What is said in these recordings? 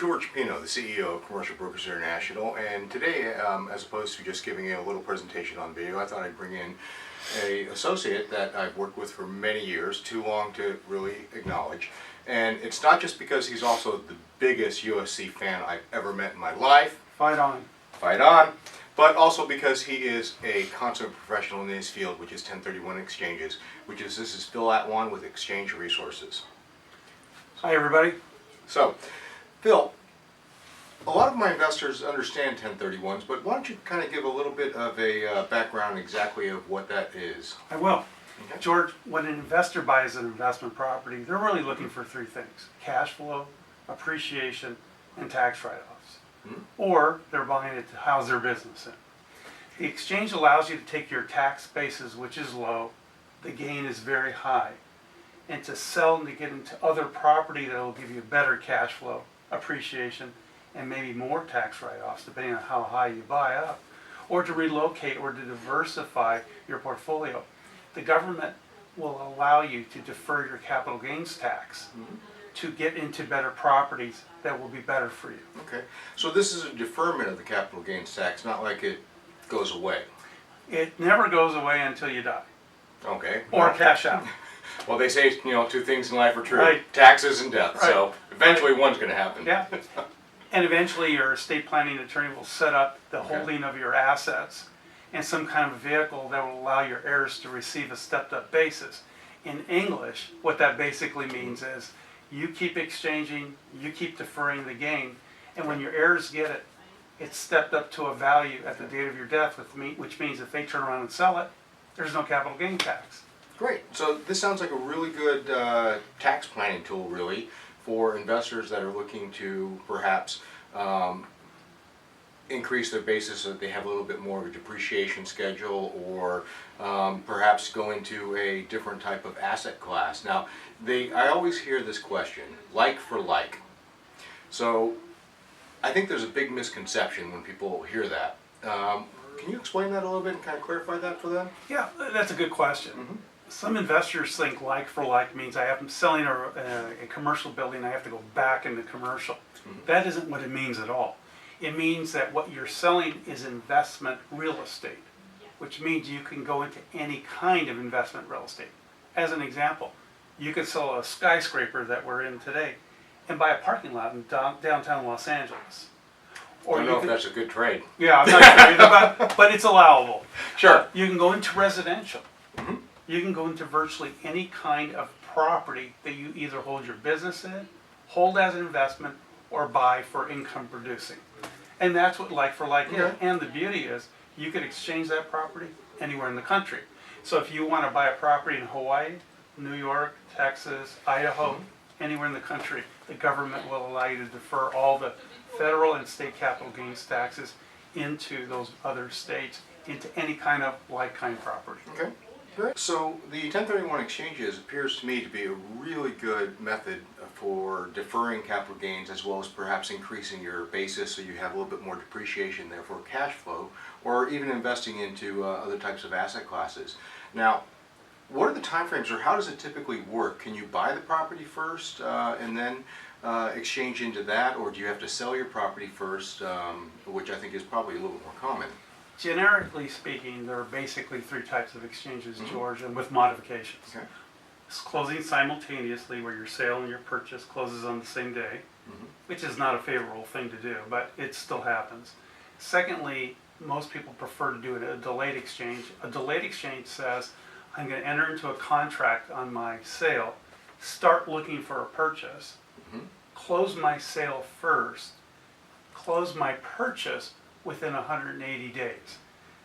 George Pino, the CEO of Commercial Brokers International, and today, as opposed to just giving a little presentation on video, I thought I'd bring in an associate that I've worked with for many years, too long to really acknowledge. And it's not just because he's also the biggest USC fan I've ever met in my life. Fight on. Fight on. But also because he is a consummate professional in his field, which is 1031 exchanges, this is Phil Atwan with Exchange Resources. Hi, everybody. So, Phil, a lot of my investors understand 1031s, but why don't you kind of give a little bit of a background exactly of what that is? I will. Okay. George, when an investor buys an investment property, they're really looking for three things: cash flow, appreciation, and tax write-offs. Or they're buying it to house their business in. The exchange allows you to take your tax basis, which is low, the gain is very high, and to sell and to get into other property that will give you better cash flow, appreciation, and maybe more tax write-offs depending on how high you buy up, or to relocate or to diversify your portfolio. The government will allow you to defer your capital gains tax to get into better properties that will be better for you. Okay, so this is a deferment of the capital gains tax, not like it goes away. It never goes away until you die. Okay. Or cash out. Well, they say, two things in life are true. Right. Taxes and death. Right. So eventually one's going to happen. Yeah. And eventually your estate planning attorney will set up the holding of your assets in some kind of vehicle that will allow your heirs to receive a stepped up basis. In English, what that basically means is you keep exchanging, you keep deferring the gain, and when your heirs get it, it's stepped up to a value at the date of your death, which means if they turn around and sell it, there's no capital gain tax. Great. So this sounds like a really good tax planning tool, really, for investors that are looking to perhaps increase their basis so that they have a little bit more of a depreciation schedule, or perhaps go into a different type of asset class. Now, I always hear this question, like for like. So I think there's a big misconception when people hear that. Can you explain that a little bit and kind of clarify that for them? Yeah, that's a good question. Some investors think like for like means I'm selling a commercial building, I have to go back into commercial. That isn't what it means at all. It means that what you're selling is investment real estate, which means you can go into any kind of investment real estate. As an example, you could sell a skyscraper that we're in today and buy a parking lot in downtown Los Angeles. I don't know if that's a good trade. Yeah, I'm not sure either, but it's allowable. Sure. You can go into residential. You can go into virtually any kind of property that you either hold your business in, hold as an investment, or buy for income producing. And that's what like for like is. And the beauty is you could exchange that property anywhere in the country. So if you want to buy a property in Hawaii, New York, Texas, Idaho, anywhere in the country, the government will allow you to defer all the federal and state capital gains taxes into those other states, into any kind of like-kind property. Okay. Great. So the 1031 exchanges appears to me to be a really good method for deferring capital gains, as well as perhaps increasing your basis so you have a little bit more depreciation, therefore cash flow, or even investing into other types of asset classes. Now, what are the timeframes, or how does it typically work? Can you buy the property first and then exchange into that, or do you have to sell your property first, which I think is probably a little bit more common? Generically speaking, there are basically three types of exchanges, George, and with modifications. Okay. It's closing simultaneously, where your sale and your purchase closes on the same day, which is not a favorable thing to do, but it still happens. Secondly, most people prefer to do a delayed exchange. A delayed exchange says, I'm going to enter into a contract on my sale, start looking for a purchase, close my sale first, close my purchase within 180 days.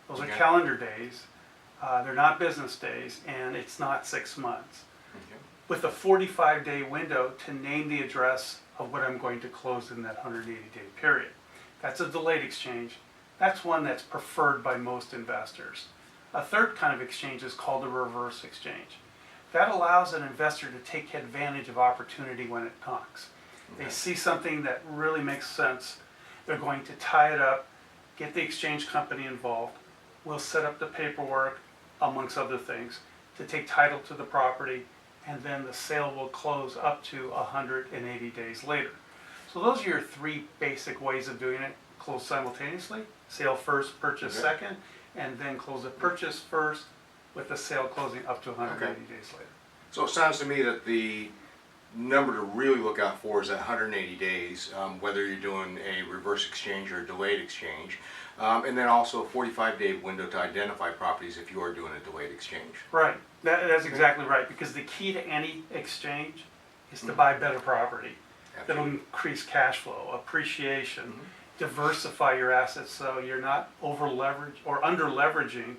Those are calendar days. They're not business days, and it's not 6 months. With a 45-day window to name the address of what I'm going to close in that 180-day period. That's a delayed exchange. That's one that's preferred by most investors. A third kind of exchange is called a reverse exchange. That allows an investor to take advantage of opportunity when it knocks. They see something that really makes sense. They're going to tie it up, get the exchange company involved. We'll set up the paperwork, amongst other things, to take title to the property, and then the sale will close up to 180 days later. So So those are your three basic ways of doing it. Close simultaneously, sale first, purchase Okay. second, and then close the purchase first with the sale closing up to 180 Okay. days later. So it sounds to me that the number to really look out for is that 180 days, whether you're doing a reverse exchange or a delayed exchange, and then also a 45-day window to identify properties if you are doing a delayed exchange. Right, that's exactly right, because the key to any exchange is to buy better property. That'll Absolutely. increase cash flow, appreciation, Mhm. diversify your assets so you're not over leveraged or under leveraging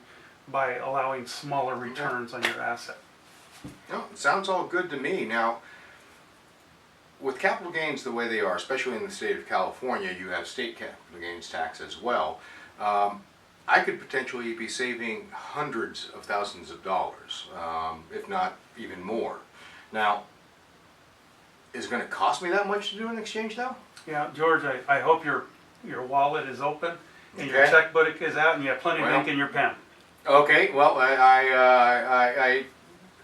by allowing smaller returns on your asset. No, it sounds all good to me. Now, with capital gains the way they are, especially in the state of California, you have state capital gains tax as well. I could potentially be saving hundreds of thousands of dollars, if not even more. Now, is it going to cost me that much to do an exchange though? Yeah, George, I hope your wallet is open and your Okay. checkbook is out and you have plenty of Well. ink in your pen. Okay, well, I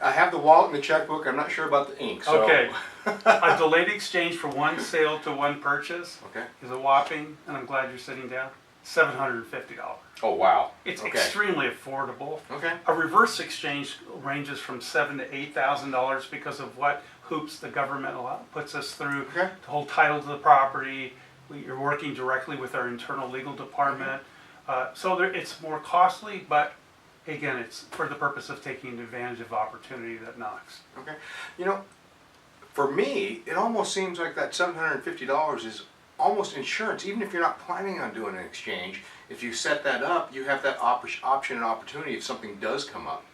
have the wallet and the checkbook. I'm not sure about the ink. So. Okay, a delayed exchange for one sale to one purchase Okay. is a whopping, and I'm glad you're sitting down, $750. Oh wow. It's Okay. extremely affordable. Okay. A reverse exchange ranges from $7,000 to $8,000 because of what hoops the government puts us through Okay. to hold title to the property. You're working directly with our internal legal department. So it's more costly, but again, it's for the purpose of taking advantage of opportunity that knocks. Okay. You know, for me, it almost seems like that $750 is almost insurance. Even if you're not planning on doing an exchange, if you set that up, you have that option and opportunity if something does come up.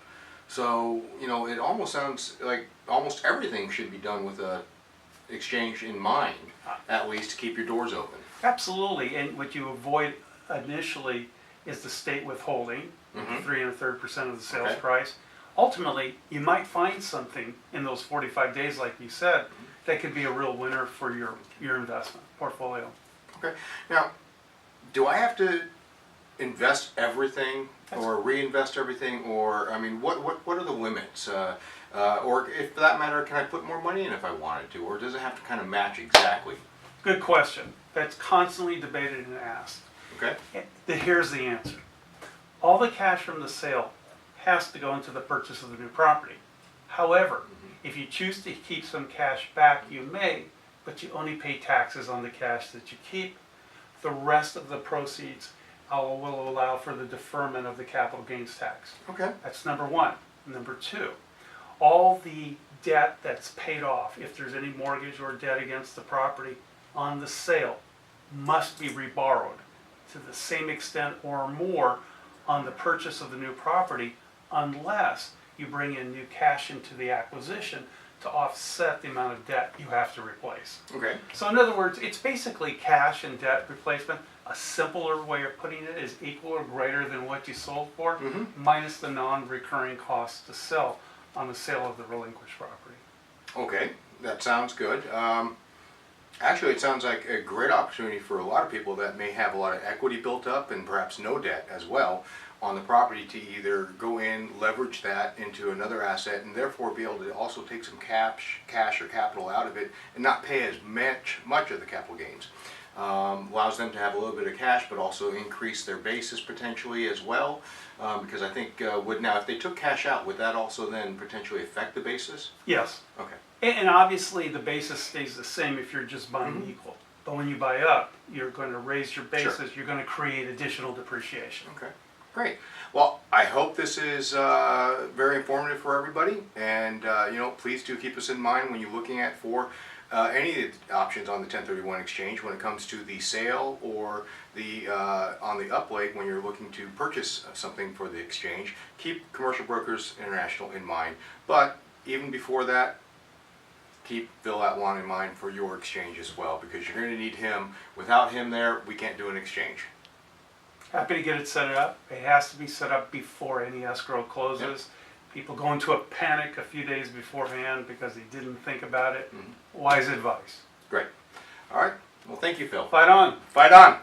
So, you know, it almost sounds like almost everything should be done with a exchange in mind, at least to keep your doors open. Absolutely, and what you avoid initially is the state withholding, 3 1/3% of the sales Okay. price. Ultimately, you might find something in those 45 days, like you said, that could be a real winner for your investment portfolio. Okay. Now, do I have to invest everything or reinvest everything, or I mean, what are the limits? Or if for that matter, can I put more money in if I wanted to, or does it have to kind of match exactly? Good question. That's constantly debated and asked. Okay. Here's the answer. All the cash from the sale has to go into the purchase of the new property. However, if you choose to keep some cash back, you may, but you only pay taxes on the cash that you keep. The rest of the proceeds will allow for the deferment of the capital gains tax. Okay. That's number one. Number two, all the debt that's paid off, if there's any mortgage or debt against the property on the sale, must be reborrowed to the same extent or more on the purchase of the new property, unless you bring in new cash into the acquisition to offset the amount of debt you have to replace. Okay. So in other words, it's basically cash and debt replacement. A simpler way of putting it is equal or greater than what you sold for, minus the non-recurring costs to sell on the sale of the relinquished property. Okay. That sounds good. Actually, it sounds like a great opportunity for a lot of people that may have a lot of equity built up and perhaps no debt as well on the property to either go in, leverage that into another asset, and therefore be able to also take some cash or capital out of it and not pay as much of the capital gains. Allows them to have a little bit of cash, but also increase their basis potentially as well. Because I think now if they took cash out, would that also then potentially affect the basis? Yes. Okay. And obviously the basis stays the same if you're just buying equal. But when you buy up, you're going to raise your basis, Sure. you're going to create additional depreciation. Okay, great. Well, I hope this is very informative for everybody, and you know, please do keep us in mind when you're looking at for any of the options on the 1031 exchange when it comes to the sale or the on the upleg when you're looking to purchase something for the exchange. Keep Commercial Brokers International in mind, but even before that, keep Phil Atwan in mind for your exchange as well, because you're going to need him. Without him there, we can't do an exchange. Happy to get it set up. It has to be set up before any escrow closes. People go into a panic a few days beforehand because they didn't think about it. Wise advice. Great. All right. Well, thank you, Phil. Fight on. Fight on.